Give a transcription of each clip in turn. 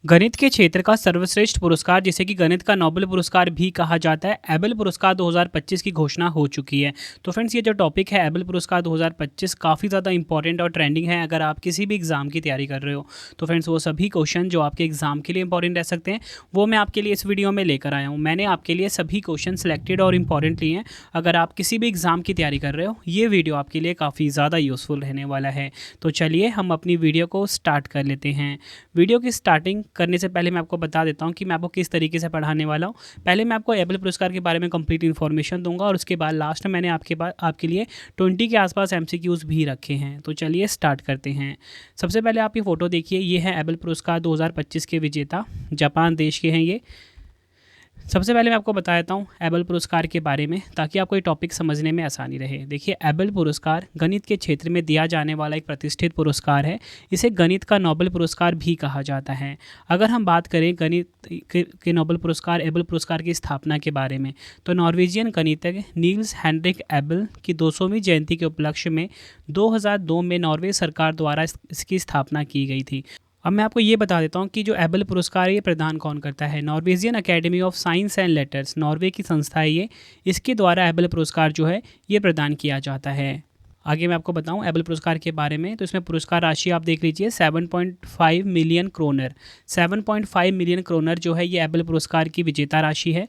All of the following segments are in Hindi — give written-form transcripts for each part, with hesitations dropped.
गणित के क्षेत्र का सर्वश्रेष्ठ पुरस्कार जिसे कि गणित का नोबेल पुरस्कार भी कहा जाता है, एबेल पुरस्कार 2025 की घोषणा हो चुकी है। तो फ्रेंड्स, ये जो टॉपिक है एबेल पुरस्कार 2025 काफ़ी ज़्यादा इंपॉर्टेंट और ट्रेंडिंग है। अगर आप किसी भी एग्ज़ाम की तैयारी कर रहे हो तो फ्रेंड्स वो सभी क्वेश्चन जो आपके एग्ज़ाम के लिए इंपॉर्टेंट रह सकते हैं वो मैं आपके लिए इस वीडियो में लेकर आया हूँ। मैंने आपके लिए सभी क्वेश्चन सेलेक्टेड और इंपॉर्टेंट लिए हैं। अगर आप किसी भी एग्ज़ाम की तैयारी कर रहे हो ये वीडियो आपके लिए काफ़ी ज़्यादा यूज़फुल रहने वाला है। तो चलिए हम अपनी वीडियो को स्टार्ट कर लेते हैं। वीडियो की स्टार्टिंग करने से पहले मैं आपको बता देता हूँ कि मैं आपको किस तरीके से पढ़ाने वाला हूँ। पहले मैं आपको एबेल पुरस्कार के बारे में कंप्लीट इन्फॉर्मेशन दूंगा और उसके बाद लास्ट में मैंने आपके लिए 20 के आसपास एमसीक्यूज भी रखे हैं। तो चलिए स्टार्ट करते हैं। सबसे पहले आप ये फ़ोटो देखिए, ये है एबेल पुरस्कार 2025 के विजेता, जापान देश के हैं ये। सबसे पहले मैं आपको बता देता हूँ एबेल पुरस्कार के बारे में ताकि आपको ये टॉपिक समझने में आसानी रहे। देखिए, एबेल पुरस्कार गणित के क्षेत्र में दिया जाने वाला एक प्रतिष्ठित पुरस्कार है। इसे गणित का नोबेल पुरस्कार भी कहा जाता है। अगर हम बात करें गणित के नोबेल पुरस्कार एबेल पुरस्कार की स्थापना के बारे में तो नॉर्वेजियन गणितज्ञ नील्स हेनरिक एबेल की 200वीं जयंती के उपलक्ष्य में 2002 में नॉर्वे सरकार द्वारा इसकी स्थापना की गई थी। अब मैं आपको ये बता देता हूँ कि जो एबेल पुरस्कार है ये प्रदान कौन करता है। Norwegian Academy of Science and letters, Norway की संस्था है ये, इसके द्वारा एबेल पुरस्कार जो है ये प्रदान किया जाता है। आगे मैं आपको बताऊं एबेल पुरस्कार के बारे में तो इसमें पुरस्कार राशि आप देख लीजिए 7.5 मिलियन क्रोनर। 7.5 मिलियन क्रोनर जो है ये एबेल पुरस्कार की विजेता राशि है।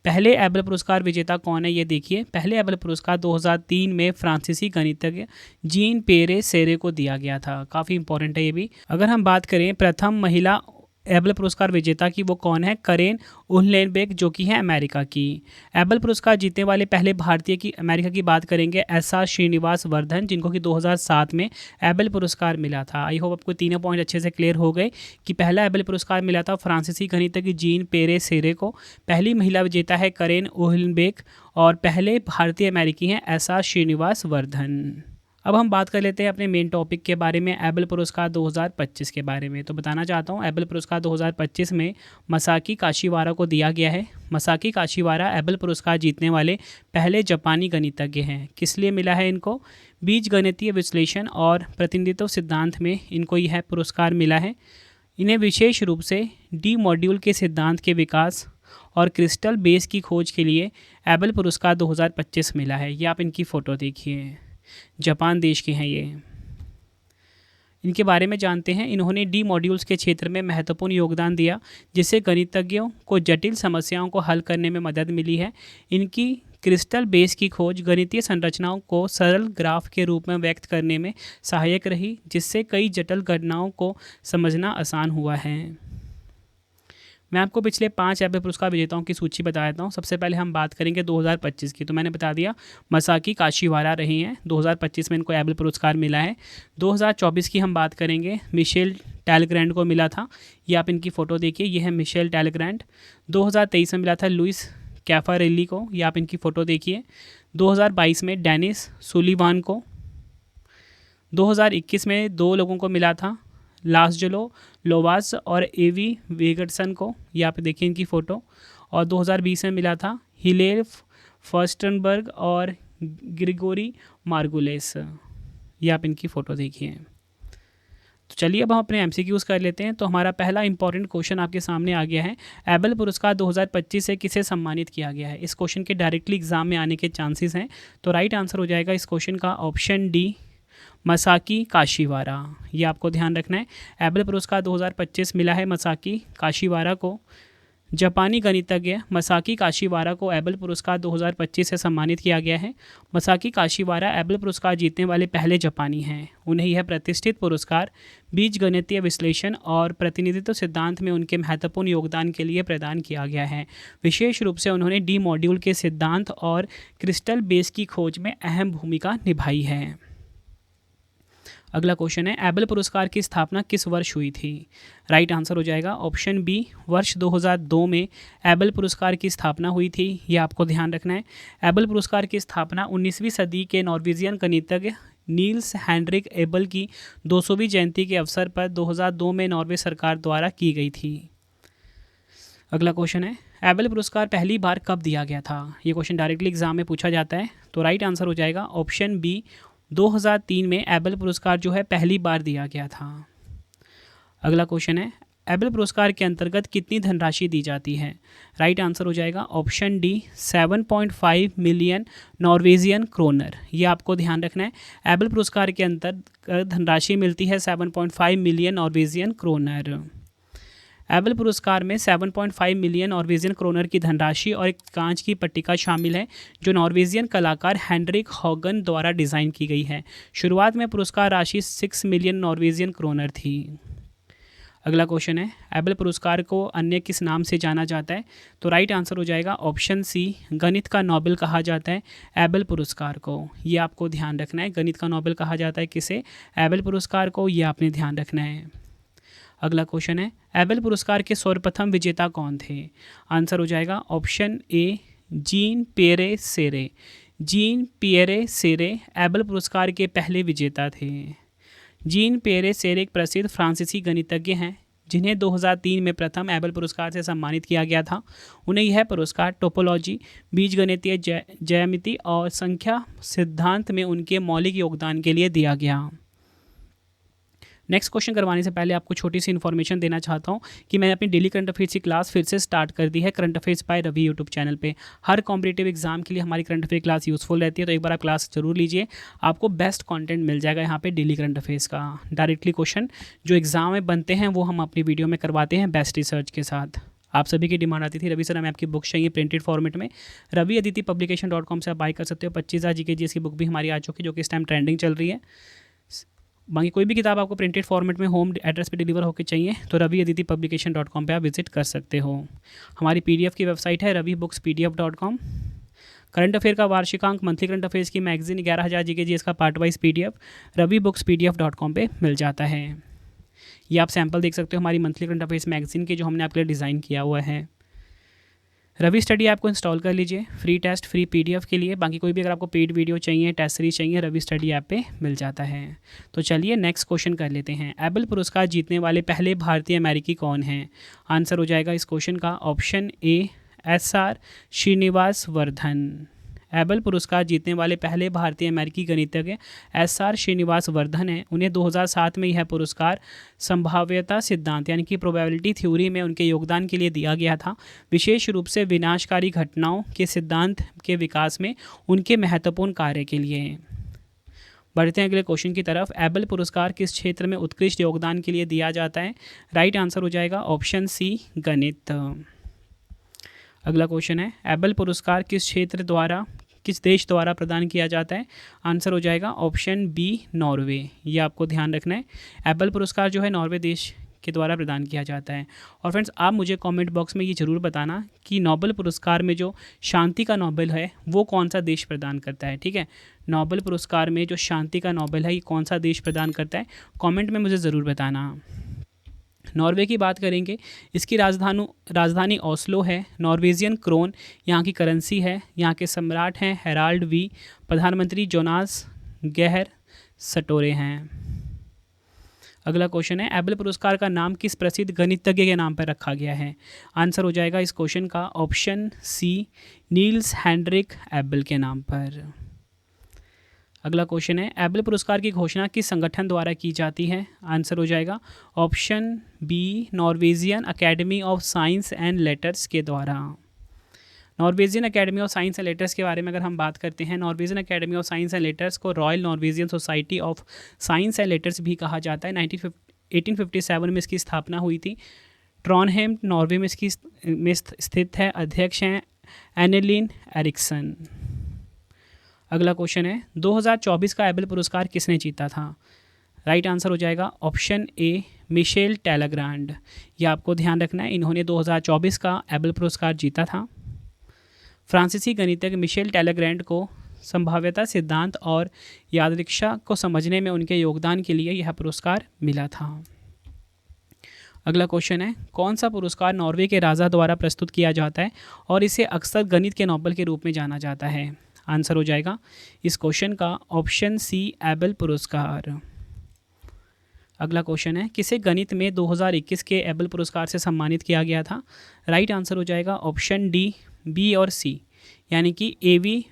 पहले एबेल पुरस्कार विजेता कौन है ये देखिए। पहले एबेल पुरस्कार 2003 में फ्रांसीसी गणितज्ञ जीन पेरे सेरे को दिया गया था। काफ़ी इंपॉर्टेंट है ये भी। अगर हम बात करें प्रथम महिला एबेल पुरस्कार विजेता की, वो कौन है? करेन उहलेनबेक, जो कि है अमेरिका की। एबेल पुरस्कार जीतने वाले पहले भारतीय की अमेरिका की बात करेंगे एसआर श्रीनिवास वर्धन, जिनको कि 2007 में एबेल पुरस्कार मिला था। आई होप आपको तीनों पॉइंट अच्छे से क्लियर हो गए कि पहला एबेल पुरस्कार मिला था फ्रांसीसी गणितज्ञ जीन पेरे सेरे को, पहली महिला विजेता है करेन उहलेनबेक और पहले भारतीय अमेरिकी हैं एसआर श्रीनिवास वर्धन। अब हम बात कर लेते हैं अपने मेन टॉपिक के बारे में, एबेल पुरस्कार 2025 के बारे में। तो बताना चाहता हूँ एबेल पुरस्कार 2025 में मसाकी काशीवारा को दिया गया है। मसाकी काशीवारा एबेल पुरस्कार जीतने वाले पहले जापानी गणितज्ञ हैं। किस लिए मिला है इनको? बीजगणितीय विश्लेषण और प्रतिनिधित्व सिद्धांत में इनको यह पुरस्कार मिला है। इन्हें विशेष रूप से डी मॉड्यूल के सिद्धांत के विकास और क्रिस्टल बेस की खोज के लिए एबेल पुरस्कार 2025 मिला है। ये आप इनकी फ़ोटो देखिए, जापान देश के हैं ये। इनके बारे में जानते हैं। इन्होंने डी मॉड्यूल्स के क्षेत्र में महत्वपूर्ण योगदान दिया जिससे गणितज्ञों को जटिल समस्याओं को हल करने में मदद मिली है। इनकी क्रिस्टल बेस की खोज गणितीय संरचनाओं को सरल ग्राफ के रूप में व्यक्त करने में सहायक रही, जिससे कई जटिल गणनाओं को समझना आसान हुआ है। मैं आपको पिछले 5 एबेल पुरस्कार विजेताओं की सूची बता देता हूँ। सबसे पहले हम बात करेंगे 2025 की। तो मैंने बता दिया मसाकी काशीवारा रही हैं, 2025 में इनको एबेल पुरस्कार मिला है। 2024 की हम बात करेंगे, मिशेल टैलग्रैंड को मिला था। ये आप इनकी फ़ोटो देखिए, ये है मिशेल टैलग्रैंड। 2023 में मिला था लुइस कैफारेल्ली को, ये आप इनकी फ़ोटो देखिए। 2022 में डेनिस सुलिवान को। 2021 में 2 लोगों को मिला था, लास्जलो लोवास और एवी वेगटसन को, ये आप देखिए इनकी फ़ोटो। और 2020 में मिला था हिलेर फर्स्टनबर्ग और ग्रिगोरी मार्गुलेस, ये आप इनकी फ़ोटो देखिए। तो चलिए अब हम अपने एमसीक्यूज़ कर लेते हैं। तो हमारा पहला इंपॉर्टेंट क्वेश्चन आपके सामने आ गया है, एबेल पुरस्कार 2025 से किसे सम्मानित किया गया है? इस क्वेश्चन के डायरेक्टली एग्जाम में आने के चांसेस हैं। तो राइट आंसर हो जाएगा इस क्वेश्चन का ऑप्शन डी, मसाकी काशीवारा। ये आपको ध्यान रखना है। एबेल पुरस्कार 2025 मिला है मसाकी काशीवारा को। जापानी गणितज्ञ मसाकी काशीवारा को एबेल पुरस्कार 2025 से सम्मानित किया गया है। मसाकी काशीवारा एबेल पुरस्कार जीतने वाले पहले जापानी हैं। उन्हें यह प्रतिष्ठित पुरस्कार बीजगणितीय विश्लेषण और प्रतिनिधित्व सिद्धांत में उनके महत्वपूर्ण योगदान के लिए प्रदान किया गया है। विशेष रूप से उन्होंने डी मॉड्यूल के सिद्धांत और क्रिस्टल बेस की खोज में अहम भूमिका निभाई है। अगला क्वेश्चन है, एबेल पुरस्कार की स्थापना किस वर्ष हुई थी? राइट आंसर हो जाएगा ऑप्शन बी, वर्ष 2002 में एबेल पुरस्कार की स्थापना हुई थी। ये आपको ध्यान रखना है। एबेल पुरस्कार की स्थापना 19वीं सदी के नॉर्वेजियन गणितज्ञ नील्स हेनरिक एबेल की 200वीं जयंती के अवसर पर 2002 में नॉर्वे सरकार द्वारा की गई थी। अगला क्वेश्चन है, एबेल पुरस्कार पहली बार कब दिया गया था? ये क्वेश्चन डायरेक्टली एग्जाम में पूछा जाता है। तो राइट आंसर हो जाएगा ऑप्शन बी, 2003 में एबेल पुरस्कार जो है पहली बार दिया गया था। अगला क्वेश्चन है, एबल पुरस्कार के अंतर्गत कितनी धनराशि दी जाती है? राइट आंसर हो जाएगा option D 7.5 million Norwegian kroner. ये आपको ध्यान रखना है। एबल पुरस्कार के अंतर्गत धनराशि मिलती है 7.5 मिलियन नॉर्वेजियन क्रोनर। एबल पुरस्कार में 7.5 मिलियन नॉर्वेजियन क्रोनर की धनराशि और एक कांच की पट्टिका शामिल है जो नॉर्वेजियन कलाकार हेनरिक हॉगन द्वारा डिज़ाइन की गई है। शुरुआत में पुरस्कार राशि 6 मिलियन नॉर्वेजियन क्रोनर थी। अगला क्वेश्चन है, एबल पुरस्कार को अन्य किस नाम से जाना जाता है? तो राइट आंसर हो जाएगा ऑप्शन सी, गणित का नोबेल कहा जाता है एबल पुरस्कार को। ये आपको ध्यान रखना है, गणित का नोबेल कहा जाता है किसे? एबल पुरस्कार को। ये आपने ध्यान रखना है। अगला क्वेश्चन है, एबल पुरस्कार के सर्वप्रथम विजेता कौन थे? आंसर हो जाएगा option A, Jean Pierre Serre. Jean Pierre Serre Abel पुरस्कार के पहले विजेता थे। जीन पियरे सेरे एक प्रसिद्ध फ्रांसीसी गणितज्ञ हैं जिन्हें 2003 में प्रथम एबल पुरस्कार से सम्मानित किया गया था। उन्हें यह पुरस्कार टोपोलॉजी, बीजगणितीय ज्यामिति और संख्या सिद्धांत में उनके मौलिक योगदान के लिए दिया गया। नेक्स्ट क्वेश्चन करवाने से पहले आपको छोटी सी इन्फॉर्मेशन देना चाहता हूँ कि मैंने अपनी डेली करंट अफेयर्स की क्लास फिर से स्टार्ट कर दी है current affairs by Ravi YouTube channel पे। हर कॉम्पिटेटिव एग्जाम के लिए हमारी करंट अफेयर क्लास यूजफुल रहती है, तो एक बार आप क्लास जरूर लीजिए। आपको बेस्ट कंटेंट मिल जाएगा यहाँ पे डेली करंट अफेयर्स का। डायरेक्टली क्वेश्चन जो एग्जाम में बनते हैं वो हम अपनी वीडियो में करवाते हैं बेस्ट रिसर्च के साथ। आप सभी की डिमांड आती थी, रवि सर हमें आपकी बुक चाहिए प्रिंटेड फॉर्मेट में। रवि अदिति publication.com से आप बाय कर सकते हो। 25,000 GK की बुक भी हमारी आ चुकी है जो कि इस टाइम ट्रेंडिंग चल रही है। बाकी कोई भी किताब आपको प्रिंटेड फॉर्मेट में होम एड्रेस पे डिलीवर होकर चाहिए तो रवि अदिति publication.com पे आप विजिट कर सकते हो। हमारी PDF की वेबसाइट है ravibooks.pdf.com। करंट अफेयर का वार्षिकांक मंथली करंट अफेयर्स की मैगजीन 11,000 GK इसका पार्ट वाइज PDF ravibooks.pdf.com पे मिल जाता है। ये आप सैम्पल देख सकते हो हमारी मंथली करंट अफेयर्स मैगजीन के जो हमने आपके लिए डिज़ाइन किया हुआ है। रवि स्टडी ऐप को इंस्टॉल कर लीजिए फ्री टेस्ट फ्री PDF के लिए। बाकी कोई भी अगर आपको पेड वीडियो चाहिए, टेस्ट सीरीज चाहिए, रवि स्टडी ऐप पे मिल जाता है। तो चलिए नेक्स्ट क्वेश्चन कर लेते हैं। एबल पुरस्कार जीतने वाले पहले भारतीय अमेरिकी कौन हैं? आंसर हो जाएगा इस क्वेश्चन का option A, SR Srinivasa Vardhan. Abel पुरस्कार जीतने वाले पहले भारतीय अमेरिकी गणितज्ञ SR श्रीनिवास वर्धन हैं। उन्हें 2007 में यह पुरस्कार संभाव्यता सिद्धांत यानी कि प्रोबेबिलिटी थ्योरी में उनके योगदान के लिए दिया गया था, विशेष रूप से विनाशकारी घटनाओं के सिद्धांत के विकास में उनके महत्वपूर्ण कार्य के लिए। बढ़ते हैं अगले क्वेश्चन की तरफ। एबल पुरस्कार किस क्षेत्र में उत्कृष्ट योगदान के लिए दिया जाता है? राइट आंसर हो जाएगा ऑप्शन सी, गणित। अगला क्वेश्चन है, एबल पुरस्कार किस देश द्वारा प्रदान किया जाता है? आंसर हो जाएगा ऑप्शन बी, नॉर्वे। ये आपको ध्यान रखना है। एबल पुरस्कार जो है नॉर्वे देश के द्वारा प्रदान किया जाता है। और फ्रेंड्स आप मुझे कमेंट बॉक्स में ये ज़रूर बताना कि नोबेल पुरस्कार में जो शांति का नोबेल है वो कौन सा देश प्रदान करता है। ठीक है, नोबेल पुरस्कार में जो शांति का नोबेल है ये कौन सा देश प्रदान करता है, कमेंट में मुझे ज़रूर बताना। नॉर्वे की बात करेंगे, इसकी राजधानी ओस्लो है। नॉर्वेजियन क्रोन यहाँ की करेंसी है। यहाँ के सम्राट हैं हेराल्ड वी। प्रधानमंत्री जोनास गेहर सटोरे हैं। अगला क्वेश्चन है, एबल पुरस्कार का नाम किस प्रसिद्ध गणितज्ञ के नाम पर रखा गया है? आंसर हो जाएगा इस क्वेश्चन का option C, Niels Henrik Abel के नाम पर। अगला क्वेश्चन है, एबल पुरस्कार की घोषणा किस संगठन द्वारा की जाती है? आंसर हो जाएगा option B, Norwegian Academy of Science and Letters के द्वारा। Norwegian Academy of Science and Letters के बारे में अगर हम बात करते हैं, Norwegian Academy of Science and Letters को Royal Norwegian Society of Science and Letters भी कहा जाता है। 1857 में इसकी स्थापना हुई थी। ट्रॉनहेम नॉर्वे में इसकी स्थित है। अध्यक्ष हैं एनेलिन एरिक्सन। अगला क्वेश्चन है, 2024 का एबल पुरस्कार किसने जीता था? राइट आंसर हो जाएगा ऑप्शन ए, मिशेल टेलेग्रांड। यह आपको ध्यान रखना है, इन्होंने 2024 का एबल पुरस्कार जीता था। फ्रांसीसी गणितज्ञ मिशेल टेलेग्रांड को संभाव्यता सिद्धांत और यादृच्छा को समझने में उनके योगदान के लिए यह पुरस्कार मिला था। अगला क्वेश्चन है, कौन सा पुरस्कार नॉर्वे के राजा द्वारा प्रस्तुत किया जाता है और इसे अक्सर गणित के नोबेल के रूप में जाना जाता है? आंसर हो जाएगा इस क्वेश्चन का ऑप्शन सी, एबल पुरस्कार। अगला क्वेश्चन है, किसे गणित में 2021 के एबल पुरस्कार से सम्मानित किया गया था? राइट आंसर हो जाएगा ऑप्शन डी, बी और सी, यानी कि एवी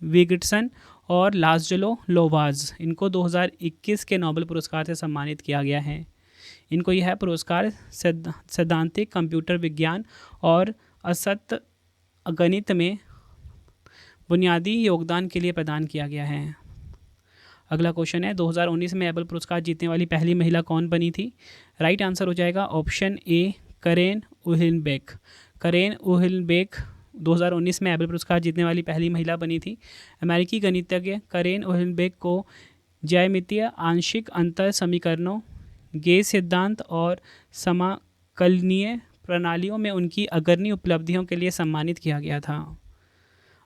विगटसन और लाजलो लोवाज। इनको 2021 के नोबेल पुरस्कार से सम्मानित किया गया है। इनको यह पुरस्कार सैद्धांतिक कंप्यूटर विज्ञान और असत गणित में बुनियादी योगदान के लिए प्रदान किया गया है। अगला क्वेश्चन है 2019 में एबल पुरस्कार जीतने वाली पहली महिला कौन बनी थी? राइट आंसर हो जाएगा ऑप्शन ए करेन उहिलबेक। करेन उहिलबेक 2019 में एबल पुरस्कार जीतने वाली पहली महिला बनी थी। अमेरिकी गणितज्ञ करेन उहिलबेक को ज्यामितीय आंशिक अंतर समीकरणों, गेज सिद्धांत और समाकलनीय प्रणालियों में उनकी अग्रणी उपलब्धियों के लिए सम्मानित किया गया था।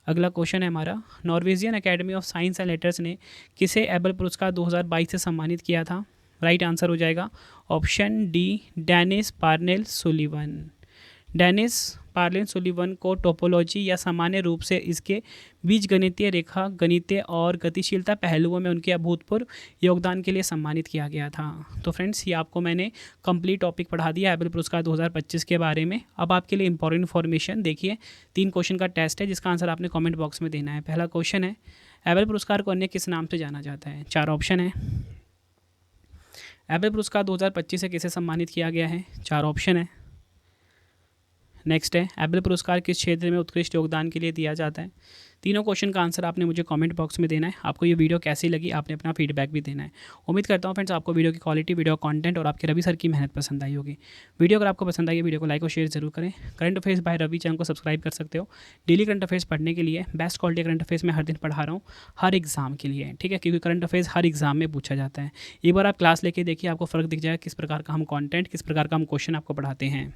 अगला क्वेश्चन है हमारा, Norwegian academy of Science and letters ने किसे एबल पुरस्कार 2022 से सम्मानित किया था? राइट आंसर हो जाएगा option D Dennis Parnell Sullivan. Dennis Parnell Sullivan को टोपोलॉजी या सामान्य रूप से इसके बीजगणितीय, रेखा गणितीय और गतिशीलता पहलुओं में उनके अभूतपूर्व योगदान के लिए सम्मानित किया गया था। तो फ्रेंड्स, ये आपको मैंने कंप्लीट टॉपिक पढ़ा दिया एबल पुरस्कार 2025 के बारे में। अब आपके लिए इंपॉर्टेंट इन्फॉर्मेशन देखिए, 3 क्वेश्चन का टेस्ट है जिसका आंसर आपने कॉमेंट बॉक्स में देना है। पहला क्वेश्चन है, एबल पुरस्कार को अन्य किस नाम से जाना जाता है? 4 ऑप्शन है। एबल पुरस्कार 2025 से किसे सम्मानित किया गया है? 4 ऑप्शन है। नेक्स्ट है, एबल पुरस्कार किस क्षेत्र में उत्कृष्ट योगदान के लिए दिया जाता है? तीनों क्वेश्चन का आंसर आपने मुझे कमेंट बॉक्स में देना है। आपको ये वीडियो कैसी लगी आपने अपना फीडबैक भी देना है। उम्मीद करता हूँ फ्रेंड्स आपको वीडियो की क्वालिटी, वीडियो कंटेंट और आपके रवि सर की मेहनत पसंद आई होगी। वीडियो अगर आपको पसंद आई है, वीडियो को लाइक और शेयर जरूर करें। Current affairs by Ravi channel को सब्सक्राइब कर सकते हो। डेली करंट अफेयर्स पढ़ने के लिए बेस्ट क्वालिटी करंट अफेयर्स मैं हर दिन पढ़ा रहा हूँ, हर एग्जाम के लिए, ठीक है, क्योंकि करंट अफेयर्स हर एग्जाम में पूछा जाता है। एक बार आप क्लास लेके देखिए, आपको फ़र्क दिख जाएगा किस प्रकार का हम कॉन्टेंट, किस प्रकार का हम क्वेश्चन आपको पढ़ाते हैं।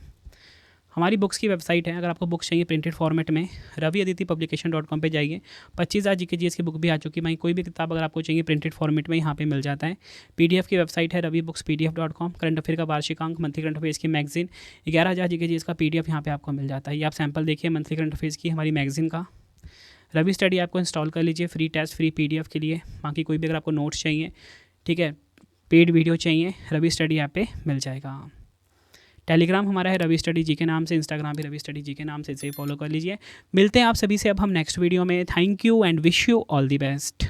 हमारी बुक्स की वेबसाइट है, अगर आपको बुक्स चाहिए प्रिंटेड फॉर्मेट में raviaditipublication.com पे जाइए। 25,000 GK/GS की बुक भी आ चुकी है। वहीं कोई भी किताब अगर आपको चाहिए प्रिंटेड फॉर्मेट में यहाँ पे मिल जाता है। PDF की वेबसाइट है ravibookspdf.com। करंट अफेयर का वार्षिकांक, मंथली करंट अफेयर्स की मैगजीन 11,000 GK/GS का PDF यहाँ पे आपको मिल जाता है। ये आप सैंपल देखिए मंथली करंट अफेयर्स की हमारी मैगजीन का। रवि स्टडी ऐप को इंस्टॉल कर लीजिए फ्री टेस्ट, फ्री PDF के लिए। बाकी कोई भी अगर आपको नोट्स चाहिए, ठीक है, पेड वीडियो चाहिए, रवि स्टडी ऐप पे मिल जाएगा। टेलीग्राम हमारा है रवि स्टडी जी के नाम से, इंस्टाग्राम भी रवि स्टडी जी के नाम से, इसे फॉलो कर लीजिए। मिलते हैं आप सभी से अब हम नेक्स्ट वीडियो में। Thank you and wish you all the best.